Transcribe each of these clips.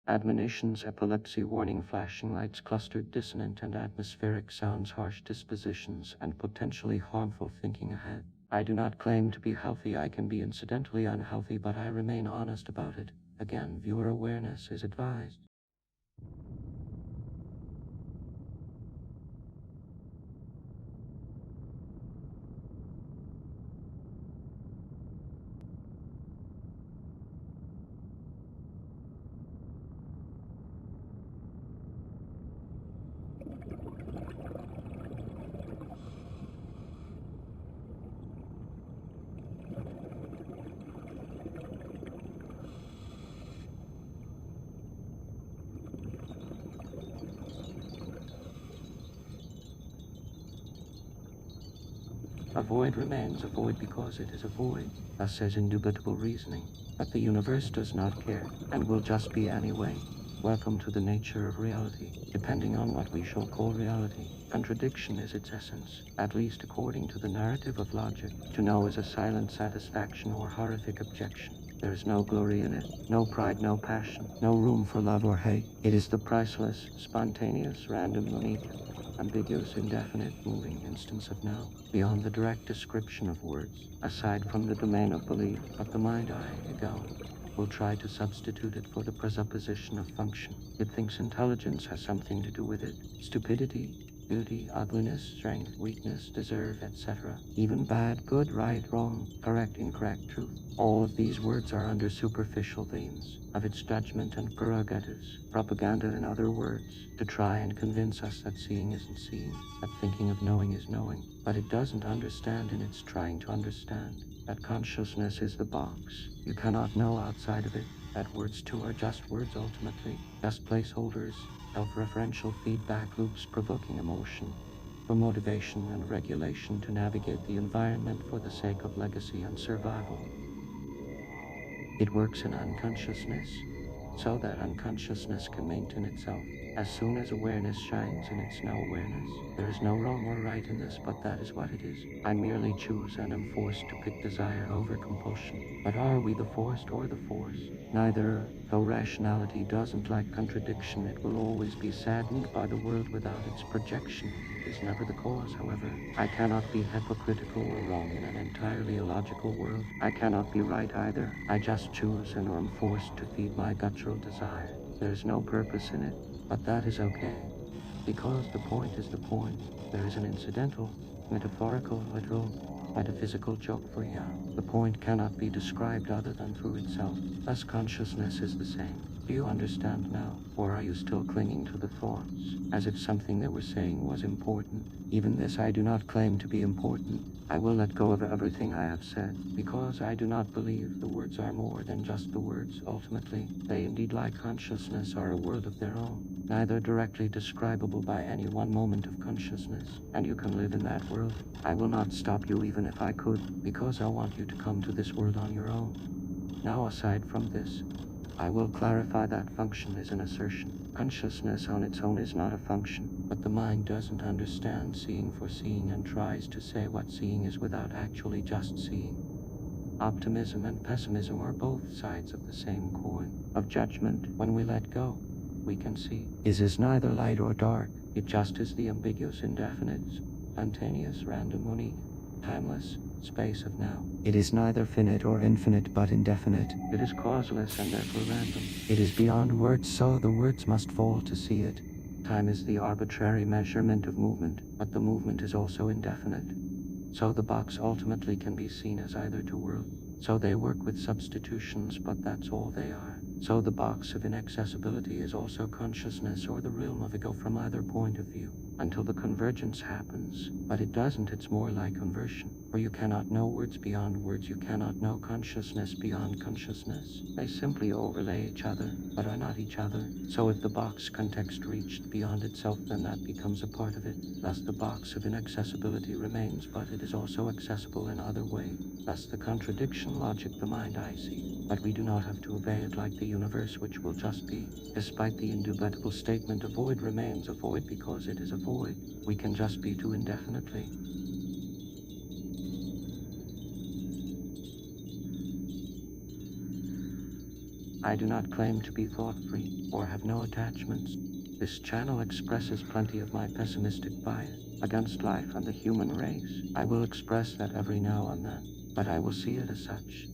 Admonitions, epilepsy, warning, flashing lights, clustered, dissonant, and atmospheric sounds, harsh dispositions, and potentially harmful thinking ahead. I do not claim to be healthy. I can be incidentally unhealthy, but I remain honest about it. Again, viewer awareness is advised. A void remains a void because it is a void, thus says indubitable reasoning. But the universe does not care, and will just be anyway. Welcome to the nature of reality, depending on what we shall call reality. Contradiction is its essence, at least according to the narrative of logic. To know is a silent satisfaction or horrific objection. There is no glory in it, no pride, no passion, no room for love or hate. It is the priceless, spontaneous, random, unique, ambiguous, indefinite, moving instance of now, beyond the direct description of words, aside from the domain of belief. But the mind, ego, will try to substitute it for the presupposition of function. It thinks intelligence has something to do with it. Stupidity, beauty, ugliness, strength, weakness, deserve, etc. Even bad, good, right, wrong, correct, incorrect, truth. All of these words are under superficial themes of its judgment and prerogatives. Propaganda, in other words, to try and convince us that seeing isn't seeing, that thinking of knowing is knowing. But it doesn't understand, and it's trying to understand that consciousness is the box. You cannot know outside of it, that words too are just words ultimately, just placeholders, self-referential feedback loops provoking emotion, for motivation and regulation to navigate the environment for the sake of legacy and survival. It works in unconsciousness, so that unconsciousness can maintain itself. As soon as awareness shines in its no awareness, there is no wrong or right in this, but that is what it is. I merely choose and am forced to pick desire over compulsion. But are we the forced or the force? Neither. Though rationality doesn't like contradiction, it will always be saddened by the world without its projection. It is never the cause, however. I cannot be hypocritical or wrong in an entirely illogical world. I cannot be right either. I just choose and am forced to feed my guttural desire. There is no purpose in it, but that is okay. Because the point is the point. There is an incidental, metaphorical, literal, metaphysical joke for you. The point cannot be described other than through itself. Thus consciousness is the same. Do you understand now? Or are you still clinging to the thoughts, as if something they were saying was important? Even this I do not claim to be important. I will let go of everything I have said, because I do not believe the words are more than just the words. Ultimately, they indeed, like consciousness, are a world of their own, neither directly describable by any one moment of consciousness, and you can live in that world. I will not stop you even if I could, because I want you to come to this world on your own. Now, aside from this, I will clarify that function is an assertion. Consciousness on its own is not a function, but the mind doesn't understand seeing for seeing and tries to say what seeing is without actually just seeing. Optimism and pessimism are both sides of the same coin of judgment. When we let go, we can see is neither light or dark. It just is the ambiguous, indefinite, spontaneous, random, unique, timeless space of now. It is neither finite or infinite, but indefinite. It is causeless and therefore random. It is beyond words, so the words must fall to see it. Time is the arbitrary measurement of movement, but the movement is also indefinite. So the box ultimately can be seen as either two worlds. So they work with substitutions, but that's all they are. So the box of inaccessibility is also consciousness, or the realm of ego from either point of view, until the convergence happens. But it doesn't, it's more like conversion, for you cannot know words beyond words, you cannot know consciousness beyond consciousness. They simply overlay each other, but are not each other. So if the box context reached beyond itself, then that becomes a part of it. Thus the box of inaccessibility remains, but it is also accessible in other ways. Thus the contradiction logic the mind I see. But we do not have to obey it like the universe, which will just be. Despite the indubitable statement, a void remains a void because it is a void. We can just be too indefinitely. I do not claim to be thought-free or have no attachments. This channel expresses plenty of my pessimistic bias against life and the human race. I will express that every now and then, but I will see it as such.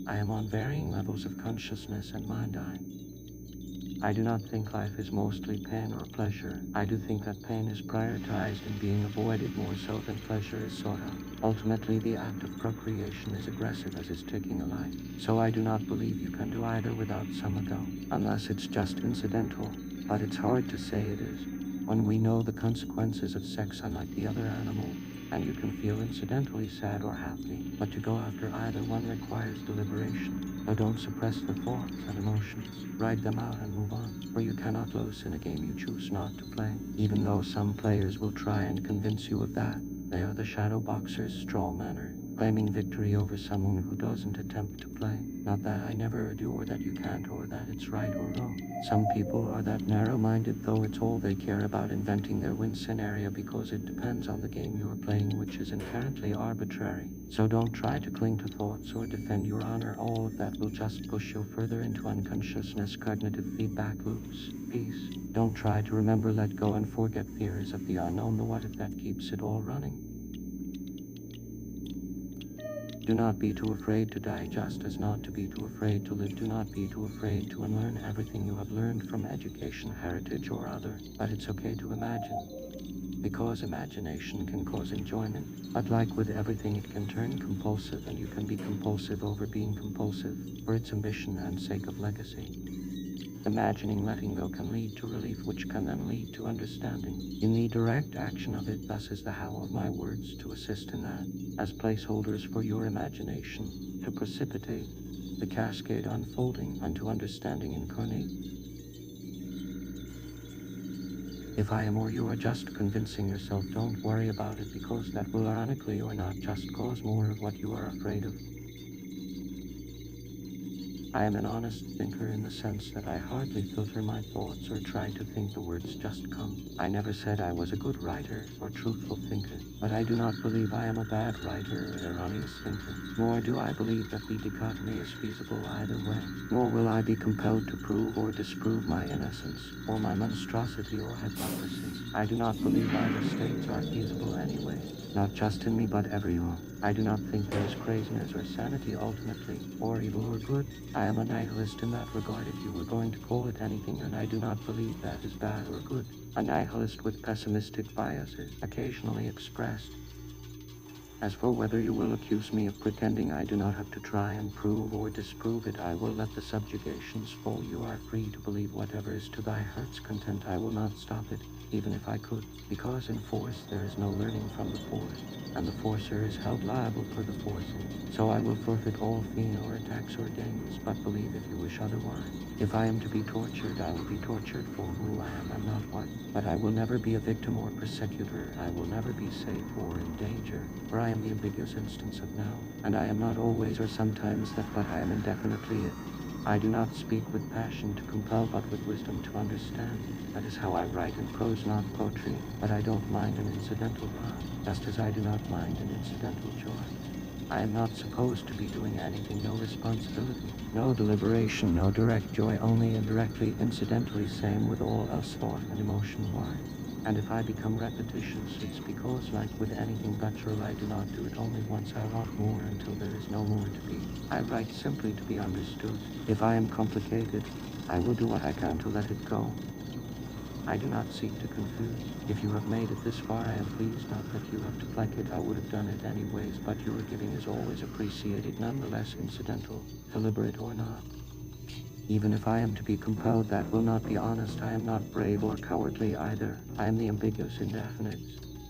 I am on varying levels of consciousness and mind-eye. I do not think life is mostly pain or pleasure. I do think that pain is prioritized and being avoided more so than pleasure is sought out. Ultimately, the act of procreation is aggressive as is taking a life. So I do not believe you can do either without some ego, unless it's just incidental. But it's hard to say it is, when we know the consequences of sex unlike the other animals. And you can feel incidentally sad or happy, but to go after either one requires deliberation. So don't suppress the thoughts and emotions. Ride them out and move on, for you cannot lose in a game you choose not to play. Even though some players will try and convince you of that, they are the shadow boxer's straw manner, claiming victory over someone who doesn't attempt to play. Not that I never do or that you can't or that it's right or wrong. Some people are that narrow-minded, though it's all they care about inventing their win scenario because it depends on the game you're playing, which is inherently arbitrary. So don't try to cling to thoughts or defend your honor. All of that will just push you further into unconsciousness cognitive feedback loops. Peace. Don't try to remember, let go, and forget fears of the unknown, the what if that keeps it all running. Do not be too afraid to die, just as not to be too afraid to live. Do not be too afraid to unlearn everything you have learned from education, heritage, or other. But it's okay to imagine, because imagination can cause enjoyment. But like with everything, it can turn compulsive, and you can be compulsive over being compulsive, for its ambition and sake of legacy. Imagining letting go can lead to relief, which can then lead to understanding. You need direct action of it, thus is the how of my words to assist in that, as placeholders for your imagination, to precipitate the cascade unfolding unto understanding incarnate. If I am or you are just convincing yourself, don't worry about it, because that will ironically or not just cause more of what you are afraid of. I am an honest thinker in the sense that I hardly filter my thoughts or try to think, the words just come. I never said I was a good writer or truthful thinker, but I do not believe I am a bad writer or erroneous thinker. Nor do I believe that the dichotomy is feasible either way. Nor will I be compelled to prove or disprove my innocence, or my monstrosity or hypocrisy. I do not believe either states are feasible anyway, not just in me but everyone. I do not think there is craziness or sanity ultimately, or evil or good. I am a nihilist in that regard, if you were going to call it anything, and I do not believe that is bad or good. A nihilist with pessimistic biases, occasionally expressed. As for whether you will accuse me of pretending, I do not have to try and prove or disprove it. I will let the subjugations fall. You are free to believe whatever is to thy heart's content. I will not stop it, even if I could, because in force there is no learning from the forced, and the forcer is held liable for the forcing. So I will forfeit all fee or attacks or gains, but believe if you wish otherwise. If I am to be tortured, I will be tortured for who I am and not what. But I will never be a victim or persecutor. I will never be safe or in danger, for I am the ambiguous instance of now, and I am not always or sometimes that, but I am indefinitely it. I do not speak with passion to compel, but with wisdom to understand. That is how I write in prose, not poetry, but I don't mind an incidental rhyme, just as I do not mind an incidental joy. I am not supposed to be doing anything, no responsibility, no deliberation, no direct joy, only indirectly, incidentally, same with all else, thought and emotion-wise. And if I become repetitious, it's because, like with anything guttural, I do not do it only once. I want more until there is no more to be. I write simply to be understood. If I am complicated, I will do what I can to let it go. I do not seek to confuse. If you have made it this far, I am pleased, not that you have to like it. I would have done it anyways, but your giving is always appreciated, nonetheless incidental, deliberate or not. Even if I am to be compelled, that will not be honest. I am not brave or cowardly either. I am the ambiguous, indefinite,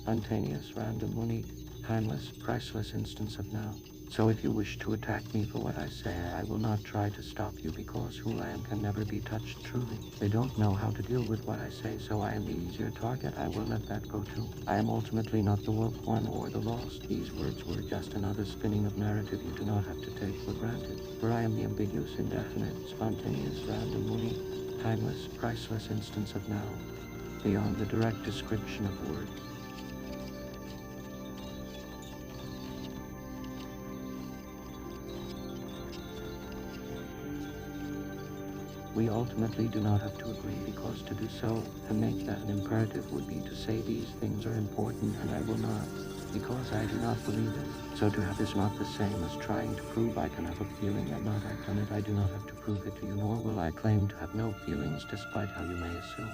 spontaneous, random, unique, timeless, priceless instance of now. So if you wish to attack me for what I say, I will not try to stop you, because who I am can never be touched truly. They don't know how to deal with what I say, so I am the easier target. I will let that go too. I am ultimately not the woke one or the lost. These words were just another spinning of narrative you do not have to take for granted. For I am the ambiguous, indefinite, spontaneous, random, unique, timeless, priceless instance of now, beyond the direct description of words. We ultimately do not have to agree, because to do so, to make that an imperative, would be to say these things are important and I will not, because I do not believe it. So to have is not the same as trying to prove I can have a feeling and not act on it. I do not have to prove it to you, nor will I claim to have no feelings, despite how you may assume.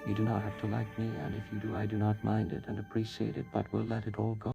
You do not have to like me, and if you do, I do not mind it and appreciate it, but will let it all go.